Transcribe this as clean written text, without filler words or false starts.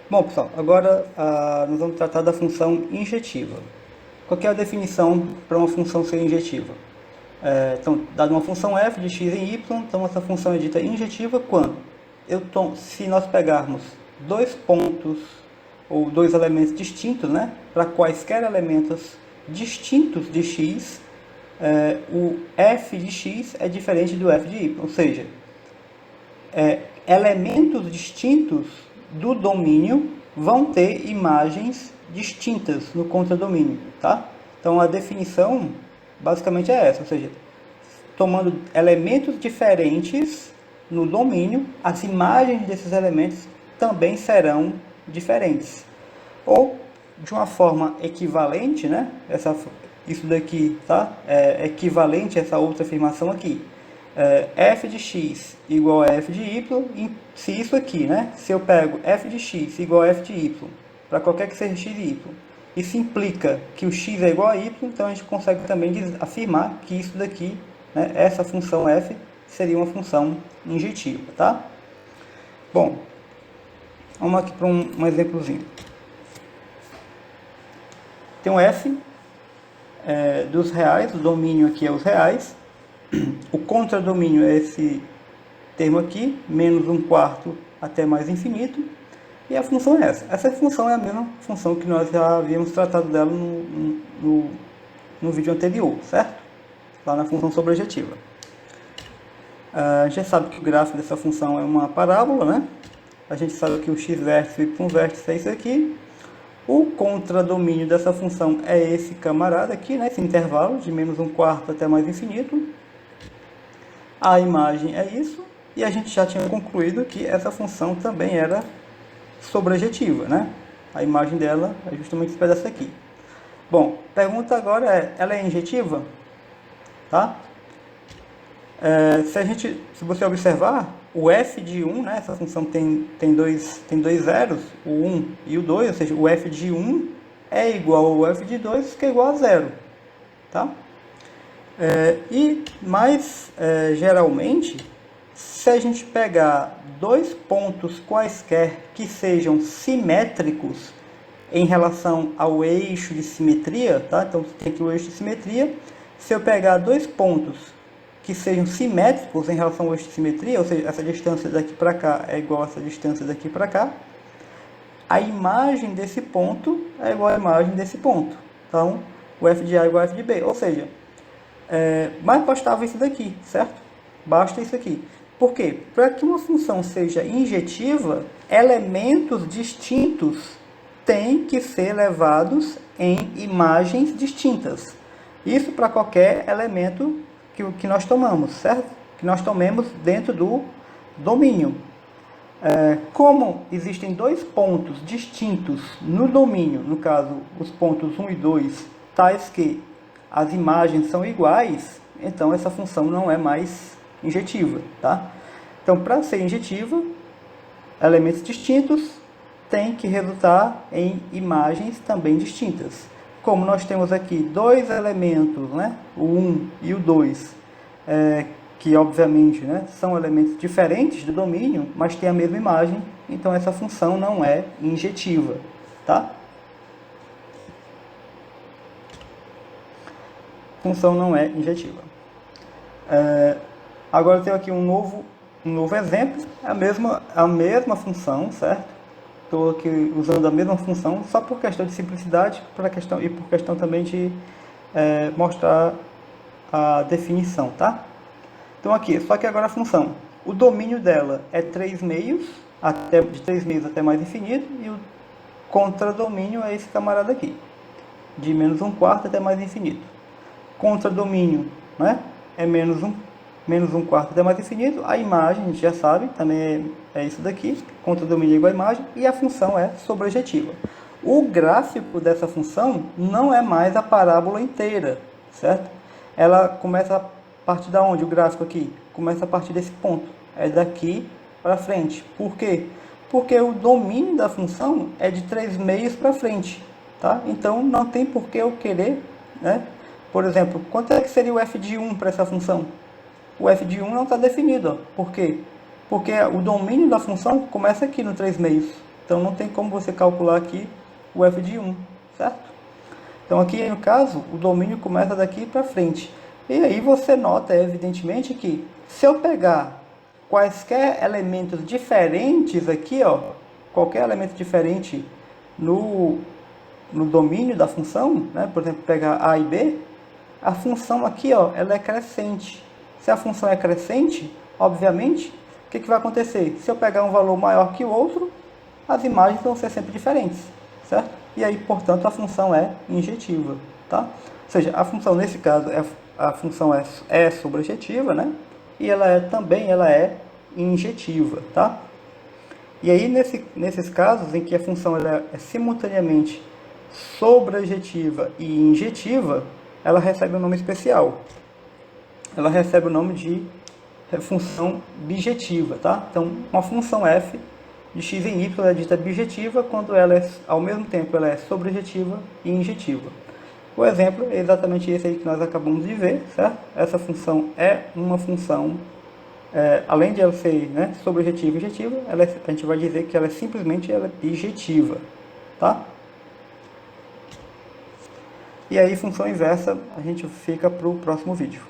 Bom, pessoal, agora nós vamos tratar da função injetiva. Qual que é a definição para uma função ser injetiva? Então, dada uma função f de x em y, então essa função é dita injetiva quando se nós pegarmos dois pontos ou dois elementos distintos, né, para quaisquer elementos distintos de x, o f de x é diferente do f de y, ou seja, elementos distintos do domínio vão ter imagens distintas no contradomínio, tá? Então a definição basicamente é essa, ou seja, tomando elementos diferentes no domínio, as imagens desses elementos também serão diferentes. Ou de uma forma equivalente, né? Isso daqui, tá? É equivalente a essa outra afirmação aqui. F de x igual a f de y, se isso aqui, né? Se eu pego f de x igual a f de y, para qualquer que seja x e y, isso implica que o x é igual a y, então a gente consegue também afirmar que isso daqui, né, essa função f, seria uma função injetiva, tá? Bom, vamos aqui para um exemplozinho. Tem um f dos reais, o domínio aqui é os reais, o contradomínio é esse termo aqui, menos 1/4 até mais infinito, e a função é essa. Essa função é a mesma função que nós já havíamos tratado dela no vídeo anterior, certo? Lá na função sobrejetiva. A gente já sabe que o gráfico dessa função é uma parábola, né? A gente sabe que o x-vértice e o y-vértice é isso aqui. O contradomínio dessa função é esse camarada aqui, né? Esse intervalo de menos 1/4 até mais infinito. A imagem é isso. E a gente já tinha concluído que essa função também era sobrejetiva, né? A imagem dela é justamente esse pedaço aqui. Bom, pergunta agora ela é injetiva? Tá? Se você observar, o f de 1, né, essa função tem dois zeros, o 1 e o 2, ou seja, o f de 1 é igual ao f de 2, que é igual a 0. Tá? Geralmente, se a gente pegar dois pontos quaisquer que sejam simétricos em relação ao eixo de simetria, tá? Então tem aqui o eixo de simetria. Se eu pegar dois pontos que sejam simétricos em relação ao eixo de simetria, ou seja, essa distância daqui para cá é igual a essa distância daqui para cá, a imagem desse ponto é igual à imagem desse ponto. Então, o f de A é igual a f de B. Ou seja, mas bastava isso daqui, certo? Basta isso aqui. Por quê? Para que uma função seja injetiva, elementos distintos têm que ser levados em imagens distintas. Isso para qualquer elemento que nós tomamos, certo? Que nós tomemos dentro do domínio. Como existem dois pontos distintos no domínio, no caso, os pontos 1 e 2, tais que as imagens são iguais, então essa função não é mais injetiva, tá? Então, para ser injetiva, elementos distintos têm que resultar em imagens também distintas. Como nós temos aqui dois elementos, né, o 1 e o 2, que obviamente, né, são elementos diferentes do domínio, mas têm a mesma imagem, então essa função não é injetiva, tá? Função não é injetiva. Agora eu tenho aqui um novo exemplo, a mesma função, certo? Estou aqui usando a mesma função, só por questão de simplicidade e por questão também de mostrar a definição, tá? Então aqui, só que agora a função, o domínio dela é 3 meios, de 3 meios até mais infinito, e o contradomínio é esse camarada aqui, de menos 1/4 até mais infinito. Contradomínio, né, é menos 1/4 até mais infinito, a imagem, a gente já sabe, também é isso daqui, contradomínio é igual a imagem, e a função é sobrejetiva. O gráfico dessa função não é mais a parábola inteira, certo? Ela começa a partir da onde? O gráfico aqui começa a partir desse ponto, é daqui para frente. Por quê? Porque o domínio da função é de 3 meios para frente, tá? Então não tem por que eu querer, né? Por exemplo, quanto é que seria o f de 1 para essa função? O f de 1 não está definido, ó. Por quê? Porque o domínio da função começa aqui no 3 meios. Então não tem como você calcular aqui o f de 1, certo? Então aqui no caso, o domínio começa daqui para frente. E aí você nota, evidentemente, que se eu pegar quaisquer elementos diferentes aqui, ó, qualquer elemento diferente no domínio da função, né, por exemplo, pegar a e b, a função aqui, ó, ela é crescente. Se a função é crescente, obviamente, o que vai acontecer? Se eu pegar um valor maior que o outro, as imagens vão ser sempre diferentes, certo? E aí, portanto, a função é injetiva, tá? Ou seja, a função nesse caso, a função é sobrejetiva, né? E ela também é injetiva, tá? E aí, nesses casos em que a função ela é simultaneamente sobrejetiva e injetiva, ela recebe um nome especial. Ela recebe o nome de função bijetiva, tá? Então, uma função f de x em y é dita bijetiva quando ela ao mesmo tempo ela é sobrejetiva e injetiva. O exemplo é exatamente esse aí que nós acabamos de ver, certo? Essa função é uma função, além de ela ser, né, sobrejetiva e injetiva, a gente vai dizer que ela simplesmente ela é bijetiva, tá? E aí, função inversa, a gente fica para o próximo vídeo.